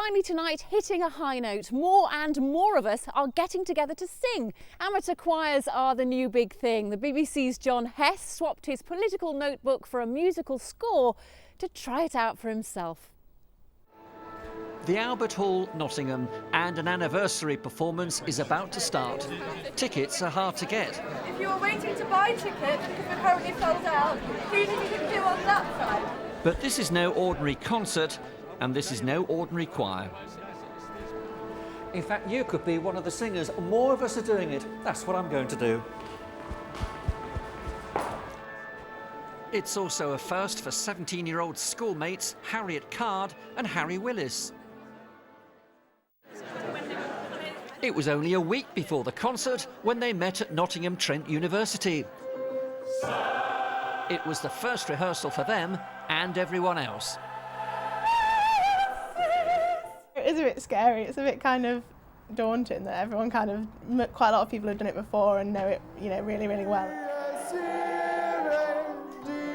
finally tonight hitting a high note. More and more of us are getting together to sing. Amateur choirs are the new big thing. The BBC's John Hess swapped his political notebook for a musical score to try it out for himself. The Albert Hall, Nottingham, and an anniversary performance is about to start. Tickets are hard to get. If you were waiting to buy tickets because we're currently sold out, please if you can do on that side. But this is no ordinary concert, and this is no ordinary choir. In fact, you could be one of the singers. More of us are doing it. That's what I'm going to do. It's also a first for 17-year-old schoolmates Harriet Card and Harry Willis. It was only a week before the concert when they met at Nottingham Trent University. It was the first rehearsal for them and everyone else. It is a bit scary. It's a bit kind of daunting that everyone quite a lot of people have done it before and know it, really, really well.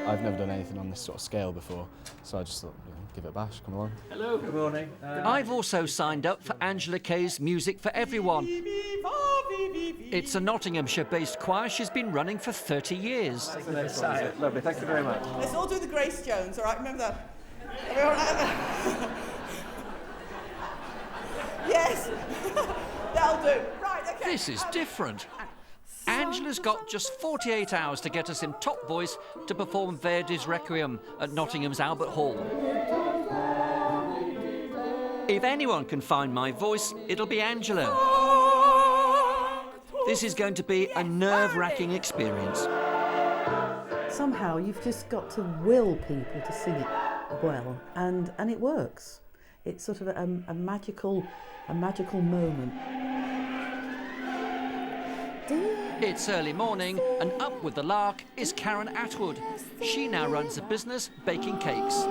I've never done anything on this sort of scale before, so I just thought, give it a bash, come along. Hello, good morning. I've also signed up for Angela Kay's Music for Everyone. It's a Nottinghamshire-based choir she's been running for 30 years. Lovely, thank you very much. Let's all do the Grace Jones, all right? Remember that? Everyone, yes, that'll do. Right, okay. This is different. Angela's got just 48 hours to get us in top voice to perform Verdi's Requiem at Nottingham's Albert Hall. If anyone can find my voice, it'll be Angela. This is going to be a nerve-wracking experience. Somehow you've just got to will people to sing it well, and it works. It's sort of a magical moment. It's early morning, and up with the lark is Karen Atwood. She now runs a business baking cakes.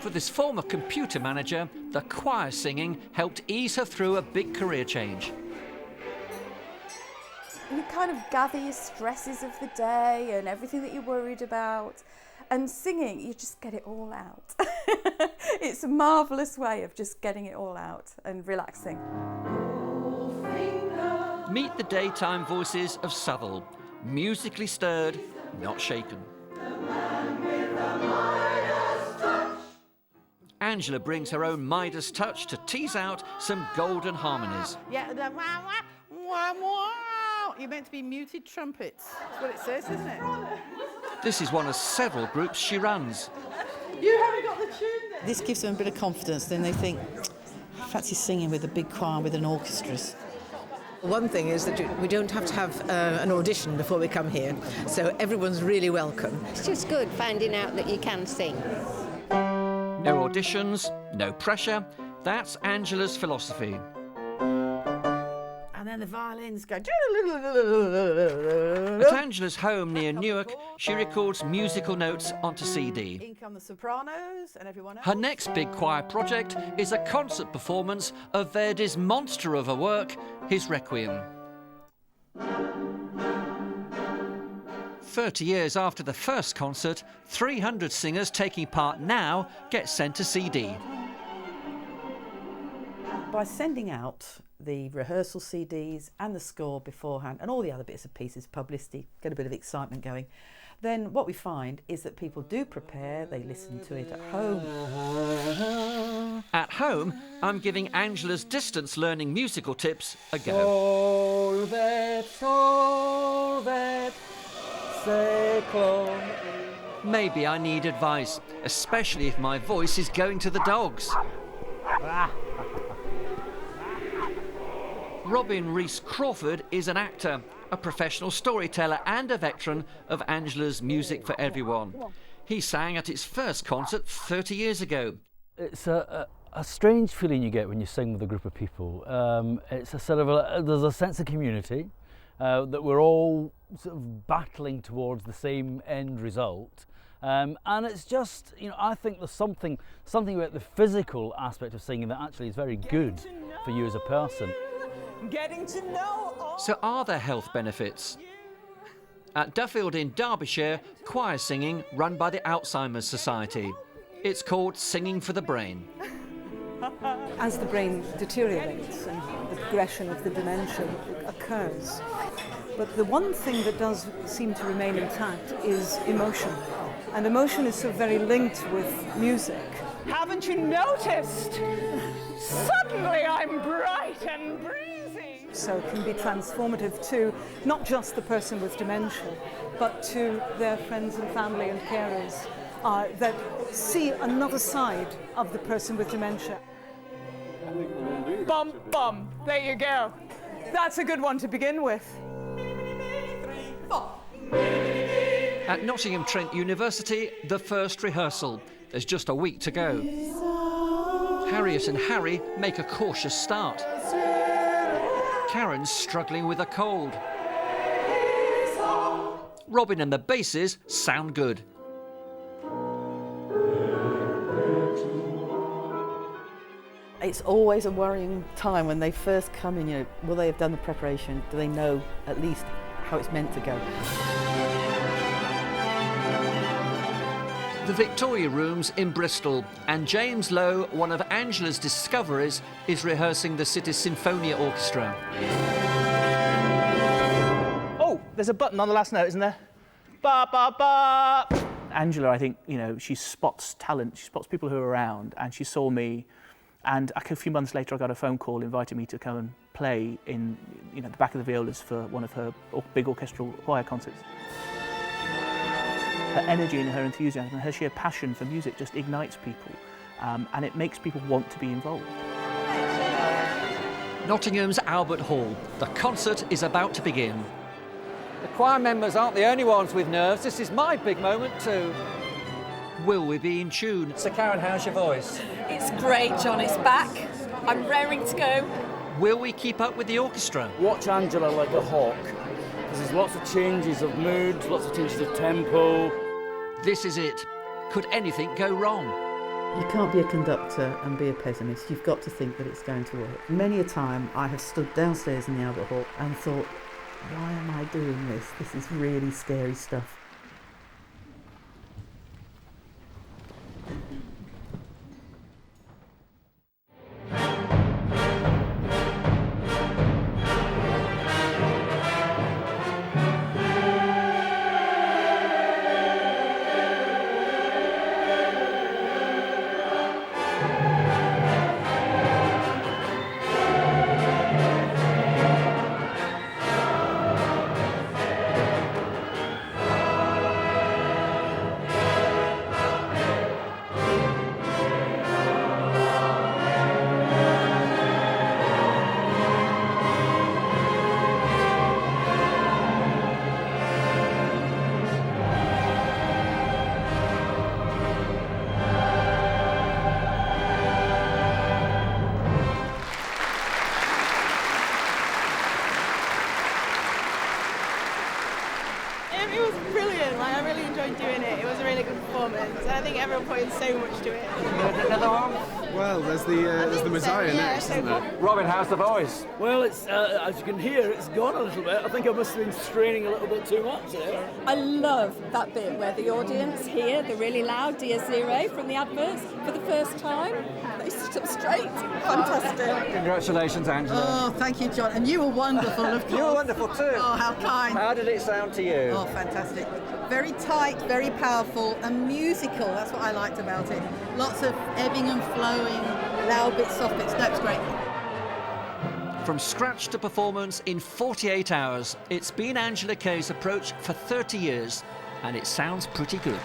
For this former computer manager, the choir singing helped ease her through a big career change. You kind of gather your stresses of the day and everything that you're worried about. And singing, you just get it all out. It's a marvellous way of just getting it all out and relaxing. Meet the daytime voices of Southall, musically stirred, not shaken. Angela brings her own Midas touch to tease out some golden harmonies. Yeah, the wah, wah, wah, wah. You're meant to be muted trumpets. That's what it says, isn't it? This is one of several groups she runs. You haven't got the tune then. This gives them a bit of confidence, then they think, I fancy singing with a big choir with an orchestra. One thing is that we don't have to have an audition before we come here, so everyone's really welcome. It's just good finding out that you can sing. No auditions, no pressure. That's Angela's philosophy. And then the violins go... At Angela's home near Newark, she records musical notes onto CD. In come the sopranos and everyone else. Her next big choir project is a concert performance of Verdi's monster of a work, his Requiem. 30 years after the first concert, 300 singers taking part now get sent a CD. By sending out the rehearsal CDs and the score beforehand and all the other bits and pieces, publicity, get a bit of excitement going, then what we find is that people do prepare, they listen to it at home. At home, I'm giving Angela's distance learning musical tips a go. Maybe I need advice, especially if my voice is going to the dogs. Robin Rees-Crawford is an actor, a professional storyteller and a veteran of Angela's Music for Everyone. He sang at its first concert 30 years ago. It's a strange feeling you get when you sing with a group of people. It's a sort of there's a sense of community, that we're all sort of battling towards the same end result. And it's just, I think there's something about the physical aspect of singing that actually is very good for you as a person. Getting to know. So are there health benefits? At Duffield in Derbyshire, choir singing run by the Alzheimer's Society. It's called Singing for the Brain. As the brain deteriorates and the progression of the dementia occurs, but the one thing that does seem to remain intact is emotion. And emotion is so very linked with music. Haven't you noticed? Suddenly I'm bright and breezy. So it can be transformative to not just the person with dementia, but to their friends and family and carers that see another side of the person with dementia. Bum, bum. There you go. That's a good one to begin with. At Nottingham Trent University, the first rehearsal. There's just a week to go. Harriet and Harry make a cautious start. Karen's struggling with a cold. Robin and the basses sound good. It's always a worrying time when they first come in, you know, will they have done the preparation? Do they know at least how it's meant to go? The Victoria Rooms in Bristol, and James Lowe, one of Angela's discoveries, is rehearsing the city's Sinfonia Orchestra. Oh, there's a button on the last note, isn't there? Ba, ba, ba. Angela, I think, you know, she spots talent, she spots people who are around, and she saw me. And a few months later, I got a phone call inviting me to come and play in, you know, the back of the violas for one of her big orchestral choir concerts. Her energy and her enthusiasm and her sheer passion for music just ignites people, and it makes people want to be involved. Nottingham's Albert Hall. The concert is about to begin. The choir members aren't the only ones with nerves. This is my big moment too. Will we be in tune? So Karen, how's your voice? It's great, John. It's back. I'm raring to go. Will we keep up with the orchestra? Watch Angela like a hawk, because there's lots of changes of mood, lots of changes of tempo. This is it. Could anything go wrong? You can't be a conductor and be a pessimist. You've got to think that it's going to work. Many a time I have stood downstairs in the Albert Hall and thought, why am I doing this? This is really scary stuff. It was brilliant. Like, I really enjoyed doing it. It was a really good performance, and I think everyone put in so much to it. Another one? Well, there's the Messiah next, isn't there? Robin, how's the voice? Well, it's as you can hear, it's gone a little bit. I think I must have been straining a little bit too much there. I love that bit where the audience hear the really loud Dear Zero from the adverts for the first time. They sit up straight. Fantastic. Congratulations, Angela. Oh, thank you, John. And you were wonderful, of course. You were wonderful too. Oh, how kind. How did it sound to you? Oh, fantastic. Very tight, very powerful and musical. That's what I liked about it. Lots of ebbing and flowing, loud bits, soft bits. No, it's great. From scratch to performance in 48 hours, it's been Angela Kay's approach for 30 years, and it sounds pretty good.